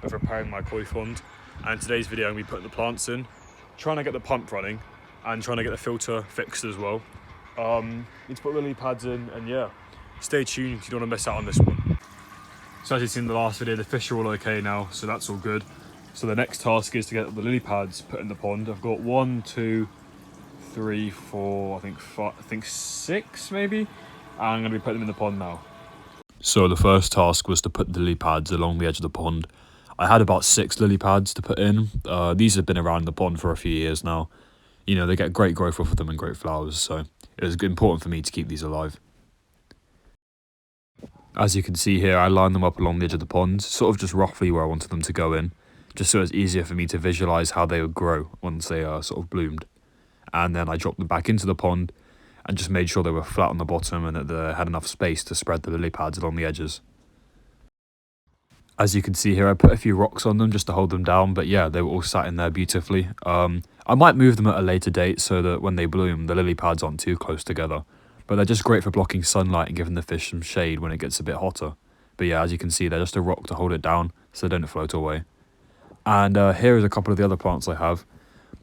of repairing my koi pond, and in today's video I'm going to be putting the plants in, trying to get the pump running and trying to get the filter fixed as well. Need to put lily pads in, and yeah, stay tuned if you don't want to miss out on this one. So as you've seen in the last video, the fish are all okay now, so that's all good. So the next task is to get the lily pads put in the pond. I've got 1, 2, 3, 4, I think 6 maybe, and I'm going to be putting them in the pond now. So the first task was to put the lily pads along the edge of the pond. I had about 6 lily pads to put in. These have been around the pond for a few years now. You know, they get great growth off of them and great flowers, so it was important for me to keep these alive. As you can see here, I lined them up along the edge of the pond, sort of just roughly where I wanted them to go in, just so it's easier for me to visualise how they would grow once they sort of bloomed. And then I dropped them back into the pond and just made sure they were flat on the bottom and that they had enough space to spread the lily pads along the edges. As you can see here, I put a few rocks on them just to hold them down, but yeah, they were all sat in there beautifully. I might move them at a later date so that when they bloom, the lily pads aren't too close together. But they're just great for blocking sunlight and giving the fish some shade when it gets a bit hotter. But yeah, as you can see, they're just a rock to hold it down so they don't float away. And here is a couple of the other plants I have.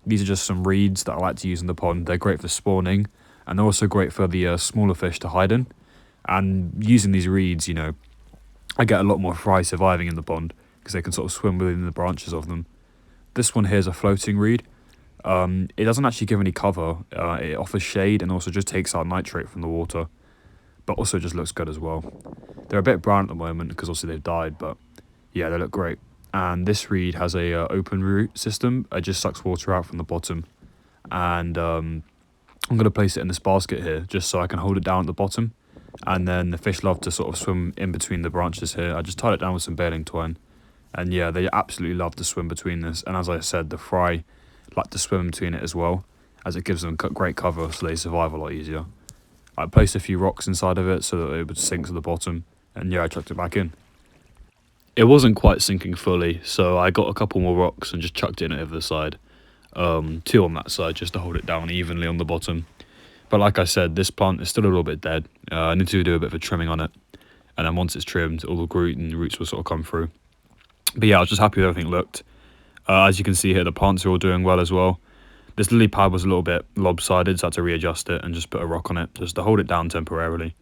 These are just some reeds that I like to use in the pond. They're great for spawning, and they're also great for the smaller fish to hide in. And using these reeds, you know, I get a lot more fry surviving in the pond because they can sort of swim within the branches of them. This one here is a floating reed. It doesn't actually give any cover. It offers shade and also just takes out nitrate from the water, but also just looks good as well. They're a bit brown at the moment because obviously they've died, but yeah, they look great. And this reed has a open root system. It just sucks water out from the bottom, and I'm going to place it in this basket here just so I can hold it down at the bottom, and then the fish love to sort of swim in between the branches here. I just tied it down with some baling twine, and yeah, they absolutely love to swim between this. And as I said, the fry like to swim between it as well, as it gives them great cover so they survive a lot easier. I placed a few rocks inside of it so that it would sink to the bottom, and yeah, I chucked it back in. It wasn't quite sinking fully, so I got a couple more rocks and just chucked it in over the side. 2 on that side just to hold it down evenly on the bottom. But like I said, this plant is still a little bit dead. I need to do a bit of a trimming on it, and then once it's trimmed, all the roots will sort of come through. But yeah, I was just happy with everything looked. As you can see here, the plants are all doing well as well. This lily pad was a little bit lopsided, so I had to readjust it and just put a rock on it just to hold it down temporarily.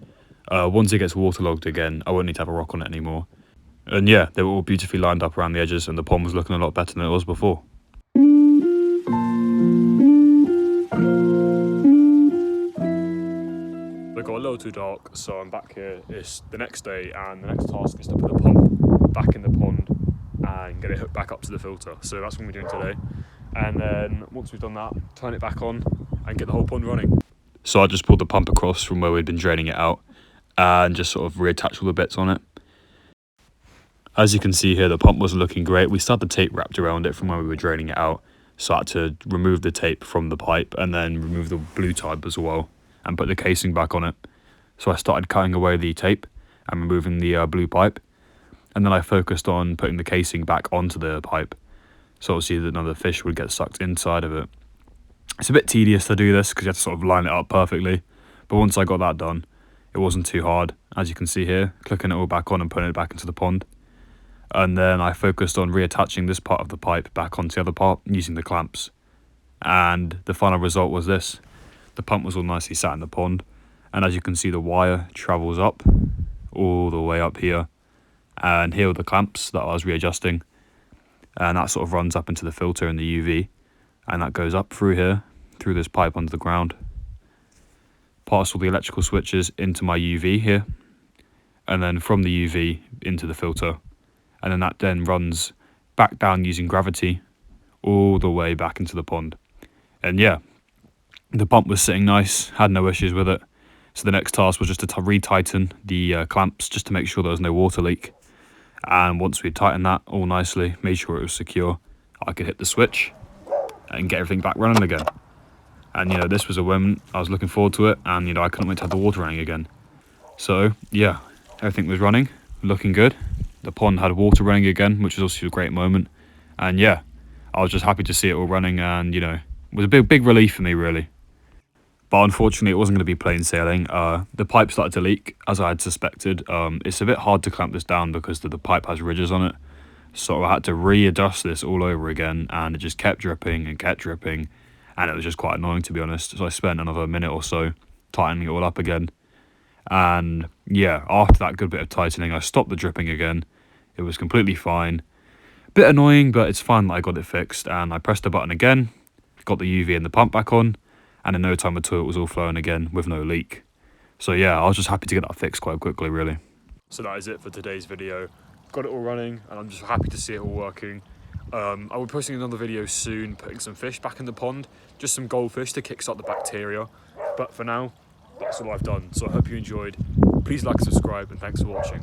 Once it gets waterlogged again, I won't need to have a rock on it anymore. And yeah, they were all beautifully lined up around the edges, and the pond was looking a lot better than it was before. It got a little too dark, so I'm back here. It's the next day, and the next task is to put the pump back in the pond and get it hooked back up to the filter. So that's what we're doing today. And then once we've done that, turn it back on and get the whole pond running. So I just pulled the pump across from where we'd been draining it out and just sort of reattached all the bits on it. As you can see here, the pump wasn't looking great. We still had the tape wrapped around it from where we were draining it out, so I had to remove the tape from the pipe and then remove the blue type as well and put the casing back on it. So I started cutting away the tape and removing the blue pipe, and then I focused on putting the casing back onto the pipe, so obviously that none of the fish would get sucked inside of it. It's a bit tedious to do this because you have to sort of line it up perfectly, but once I got that done, it wasn't too hard. As you can see here, clicking it all back on and putting it back into the pond. And then I focused on reattaching this part of the pipe back onto the other part using the clamps. And the final result was this. The pump was all nicely sat in the pond, and as you can see, the wire travels up all the way up here, and here are the clamps that I was readjusting, and that sort of runs up into the filter in the UV, and that goes up through here, through this pipe under the ground, past all the electrical switches into my UV here, and then from the UV into the filter, and then that then runs back down using gravity all the way back into the pond. And yeah, the pump was sitting nice, had no issues with it. So the next task was just to retighten the clamps just to make sure there was no water leak. And once we tightened that all nicely, made sure it was secure, I could hit the switch and get everything back running again. And you know, this was a win. I was looking forward to it, and you know, I couldn't wait to have the water running again. So yeah, everything was running, looking good. The pond had water running again, which was also a great moment. And yeah, I was just happy to see it all running, and you know, it was a big relief for me really. But unfortunately, it wasn't going to be plain sailing. The pipe started to leak, as I had suspected. It's a bit hard to clamp this down because the pipe has ridges on it. So I had to readjust this all over again, and it just kept dripping and kept dripping, and it was just quite annoying, to be honest. So I spent another minute or so tightening it all up again. And yeah, after that good bit of tightening, I stopped the dripping again. It was completely fine. Bit annoying, but it's fine that I got it fixed. And I pressed the button again, got the UV and the pump back on, and in no time at all, it was all flowing again with no leak. So yeah, I was just happy to get that fixed quite quickly, really. So that is it for today's video. Got it all running, and I'm just happy to see it all working. I will be posting another video soon, putting some fish back in the pond, just some goldfish to kickstart the bacteria. But for now, that's all I've done. So I hope you enjoyed. Please like, subscribe, and thanks for watching.